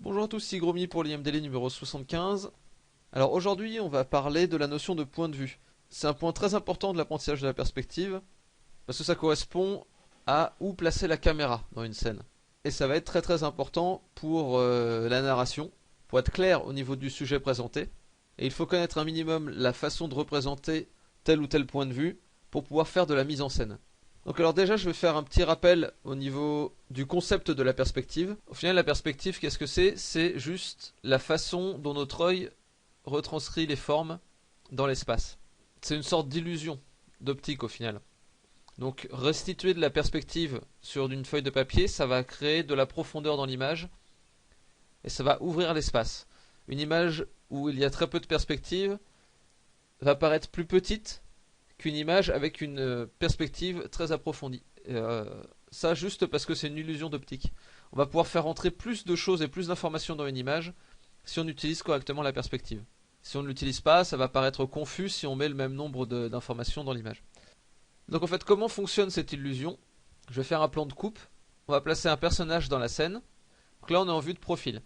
Bonjour à tous, c'est Gromi pour l'IMDL numéro 75. Alors aujourd'hui, on va parler de la notion de point de vue. C'est un point très important de l'apprentissage de la perspective, parce que ça correspond à où placer la caméra dans une scène. Et ça va être très important pour la narration, pour être clair au niveau du sujet présenté. Et il faut connaître un minimum la façon de représenter tel ou tel point de vue pour pouvoir faire de la mise en scène. Donc alors déjà je vais faire un petit rappel au niveau du concept de la perspective. Au final la perspective qu'est-ce que c'est? C'est juste la façon dont notre œil retranscrit les formes dans l'espace. C'est une sorte d'illusion d'optique au final. Donc restituer de la perspective sur une feuille de papier, ça va créer de la profondeur dans l'image et ça va ouvrir l'espace. Une image où il y a très peu de perspective va paraître plus petite qu'une image avec une perspective très approfondie. Ça juste parce que c'est une illusion d'optique. On va pouvoir faire entrer plus de choses et plus d'informations dans une image si on utilise correctement la perspective. Si on ne l'utilise pas, ça va paraître confus si on met le même nombre d'informations dans l'image. Donc en fait, comment fonctionne cette illusion? Je vais faire un plan de coupe. On va placer un personnage dans la scène. Donc là, on est en vue de profil.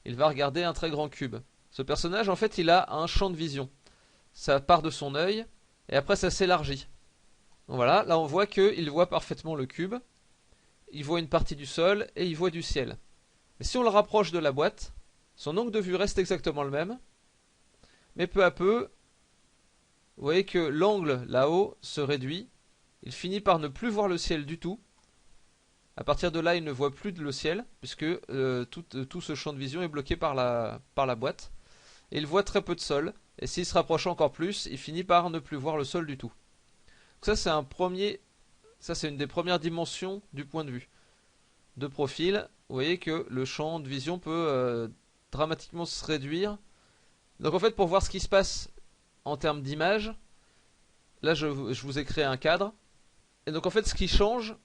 Il va regarder un très grand cube. Ce personnage, en fait, il a un champ de vision. Ça part de son œil et après ça s'élargit. Donc voilà, là on voit qu'il voit parfaitement le cube, il voit une partie du sol et il voit du ciel. Mais si on le rapproche de la boîte, son angle de vue reste exactement le même, mais peu à peu, vous voyez que l'angle là-haut se réduit, il finit par ne plus voir le ciel du tout. À partir de là, il ne voit plus le ciel, puisque tout ce champ de vision est bloqué par la boîte. Et il voit très peu de sol, et s'il se rapproche encore plus, il finit par ne plus voir le sol du tout. Donc ça c'est une des premières dimensions du point de vue. De profil, vous voyez que le champ de vision peut dramatiquement se réduire. Donc en fait pour voir ce qui se passe en termes d'image, là je vous ai créé un cadre. Et donc en fait ce qui change,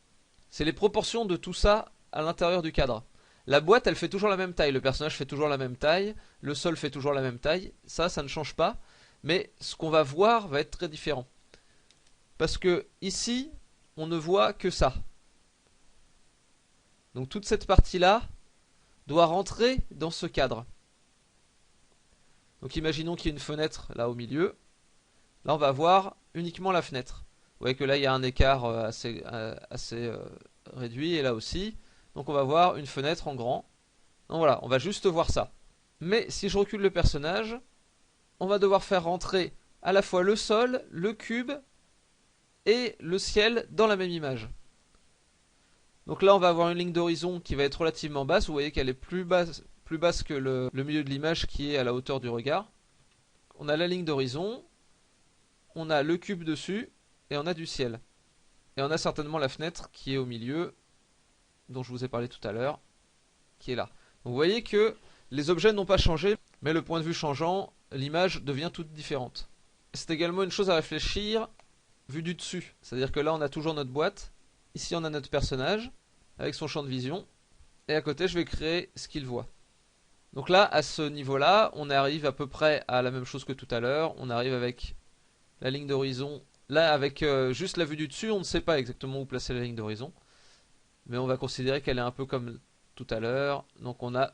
c'est les proportions de tout ça à l'intérieur du cadre. La boîte elle fait toujours la même taille, le personnage fait toujours la même taille, le sol fait toujours la même taille, ça ne change pas. Mais ce qu'on va voir va être très différent. Parce que ici, on ne voit que ça. Donc toute cette partie-là doit rentrer dans ce cadre. Donc imaginons qu'il y ait une fenêtre là au milieu. Là, on va voir uniquement la fenêtre. Vous voyez que là, il y a un écart assez réduit, et là aussi. Donc on va voir une fenêtre en grand. Donc voilà, on va juste voir ça. Mais si je recule le personnage, on va devoir faire rentrer à la fois le sol, le cube et le ciel dans la même image. Donc là on va avoir une ligne d'horizon qui va être relativement basse. Vous voyez qu'elle est plus basse que le milieu de l'image qui est à la hauteur du regard. On a la ligne d'horizon, on a le cube dessus et on a du ciel. Et on a certainement la fenêtre qui est au milieu, dont je vous ai parlé tout à l'heure, qui est là. Donc vous voyez que les objets n'ont pas changé, mais le point de vue changeant, l'image devient toute différente. C'est également une chose à réfléchir vu du dessus. C'est-à-dire que là on a toujours notre boîte, ici on a notre personnage avec son champ de vision, et à côté je vais créer ce qu'il voit. Donc là à ce niveau là on arrive à peu près à la même chose que tout à l'heure. On arrive avec la ligne d'horizon. Là avec juste la vue du dessus on ne sait pas exactement où placer la ligne d'horizon, mais on va considérer qu'elle est un peu comme tout à l'heure. Donc on a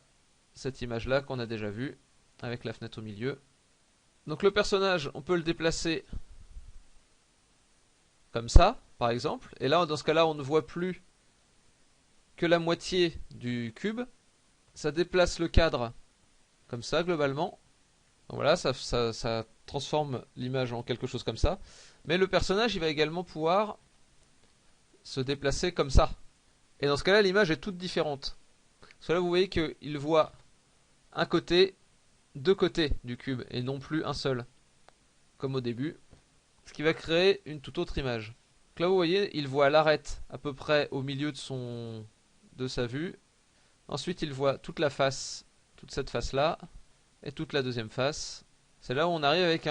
cette image là qu'on a déjà vue avec la fenêtre au milieu. Donc le personnage on peut le déplacer comme ça par exemple, et là dans ce cas là on ne voit plus que la moitié du cube. Ça déplace le cadre comme ça globalement. Donc voilà, ça transforme l'image en quelque chose comme ça. Mais le personnage il va également pouvoir se déplacer comme ça. Et dans ce cas là l'image est toute différente. Parce que là vous voyez qu'il voit un côté, deux côtés du cube et non plus un seul, comme au début. Ce qui va créer une toute autre image. Donc là vous voyez, il voit l'arête à peu près au milieu de sa vue. Ensuite il voit toute la face, toute cette face là, et toute la deuxième face. C'est là où on arrive avec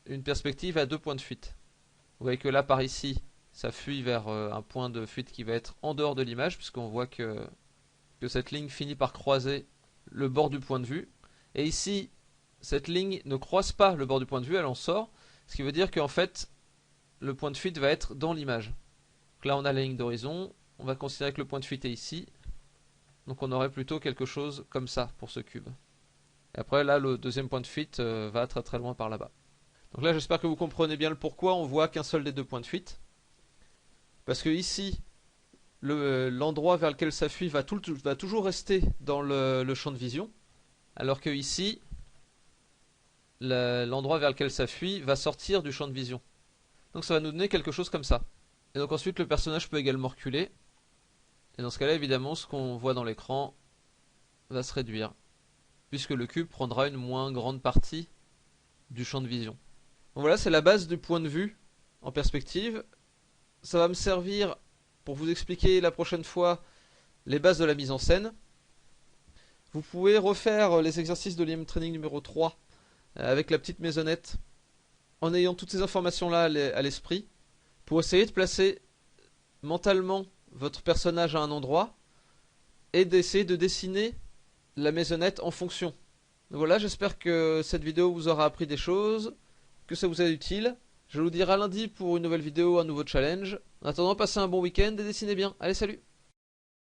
une perspective à deux points de fuite. Vous voyez que là par ici, ça fuit vers un point de fuite qui va être en dehors de l'image, puisqu'on voit que cette ligne finit par croiser le bord du point de vue. Et ici, cette ligne ne croise pas le bord du point de vue, elle en sort. Ce qui veut dire qu'en fait, le point de fuite va être dans l'image. Donc là, on a la ligne d'horizon. On va considérer que le point de fuite est ici. Donc on aurait plutôt quelque chose comme ça pour ce cube. Et après là le deuxième point de fuite va très très loin par là-bas. Donc là j'espère que vous comprenez bien le pourquoi on voit qu'un seul des deux points de fuite. Parce que ici, l'endroit vers lequel ça fuit va toujours rester dans le champ de vision. Alors que ici, l'endroit vers lequel ça fuit va sortir du champ de vision. Donc ça va nous donner quelque chose comme ça. Et donc ensuite le personnage peut également reculer. Et dans ce cas-là évidemment ce qu'on voit dans l'écran va se réduire. Puisque le cube prendra une moins grande partie du champ de vision. Donc voilà, c'est la base du point de vue en perspective. Ça va me servir pour vous expliquer la prochaine fois les bases de la mise en scène. Vous pouvez refaire les exercices de l'IM Training numéro 3 avec la petite maisonnette en ayant toutes ces informations là à l'esprit pour essayer de placer mentalement votre personnage à un endroit et d'essayer de dessiner la maisonnette en fonction. Donc voilà, j'espère que cette vidéo vous aura appris des choses, que ça vous est utile. Je vous dirai à lundi pour une nouvelle vidéo, un nouveau challenge. En attendant, passez un bon week-end et dessinez bien. Allez, salut!